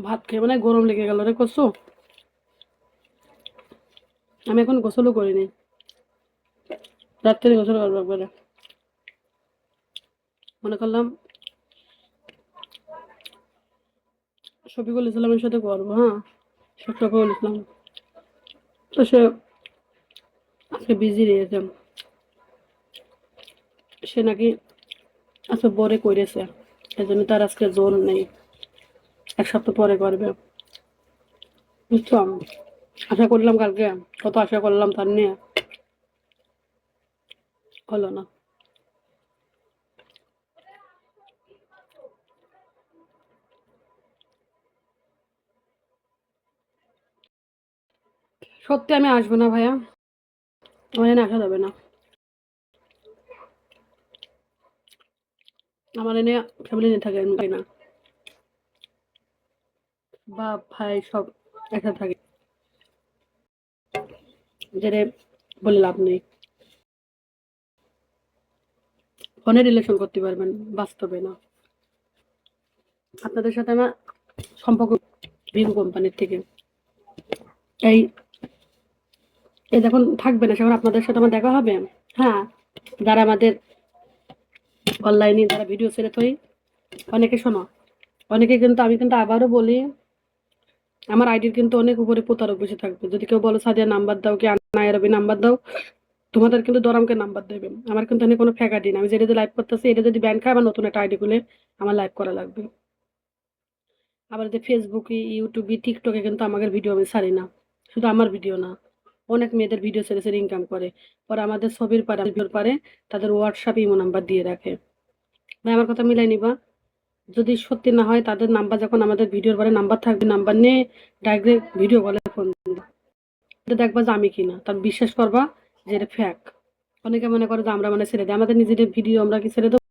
ভাত খেয়ে মানে গরম লেগে গেল রে কসু। আমি এখন গোসলও করিনি, রাত্রে গোসল করবো একবারে। মনে করলাম শফিকুল ইসলামের সাথে করবো, হ্যাঁ শফিকুল ইসলাম, তো সে আজকে বিজি রয়েছে। সে নাকি আজকে বরে করেছে, এই জন্য তার আজকে জোর নেই, 1 সপ্তাহ পরে করবে, বুঝছো। আশা করলাম কালকে, কত আশা করলাম তার নিয়ে, হলো না। সত্যি আমি আসবো না ভাইয়া, আমার এনে আসা যাবে না। আমার এনে ফ্যামিলি নিয়ে থাকে না, বাপ ভাই সব একসাথে থাকে, যেটা বলে লাভ নেই। ফোনে রিলেশন করতে পারবেন, বাস্তবে না। আপনাদের সাথে আমার সম্পর্ক ভিভো কোম্পানির থেকে, এই এই যখন থাকবে না সেখন আপনাদের সাথে আমার দেখা হবে। হ্যাঁ, যারা আমাদের অনলাইনে যারা ভিডিও ছেড়ে থই, অনেকে শোনো, অনেকে কিন্তু, আমি কিন্তু আবারও বলি, আমার আইডির কিন্তু অনেক উপরে প্রতারক বসে থাকবে। যদি কেউ বলো সাদিয়া নাম্বার দাও, কি আনায়া রবি নাম্বার দাও, তোমাদের কিন্তু দরমকে নাম্বার দেবে। আমার কিন্তু এনে কোনো ফেক আইডি না, আমি যেটা লাইভ করতেছি এটা যদি ব্যান খায়, আমার নতুন একটা আইডি খুলে আমার লাইভ করা লাগবে। আবার যে ফেসবুকে, ইউটিউবে, টিকটকে কিন্তু আমাদের ভিডিও আমি ছাড়ি না, শুধু আমার ভিডিও না, অনেক মেয়েদের ভিডিও ছেড়ে ছেড়ে ইনকাম করে, পরে আমাদের ছবির পারে ভিডিওর পারে তাদের হোয়াটসঅ্যাপ ইমো নাম্বার দিয়ে রাখে। ভাই আমার কথা মিলাই নিবা, যদি সত্যি না হয় তাদের নাম্বার যখন আমাদের ভিডিওর পরে নাম্বার থাকবে, নাম্বার নিয়ে ডাইরেক্ট ভিডিও কলে ফোন দিবা, দেখবা যে আমি কিনা, তার বিশ্বাস করবা যে এটা ফ্যাক। অনেকে মনে করে যে আমরা মানে ছেড়ে দিই, আমাদের নিজেদের ভিডিও আমরা কি ছেড়ে দেবো?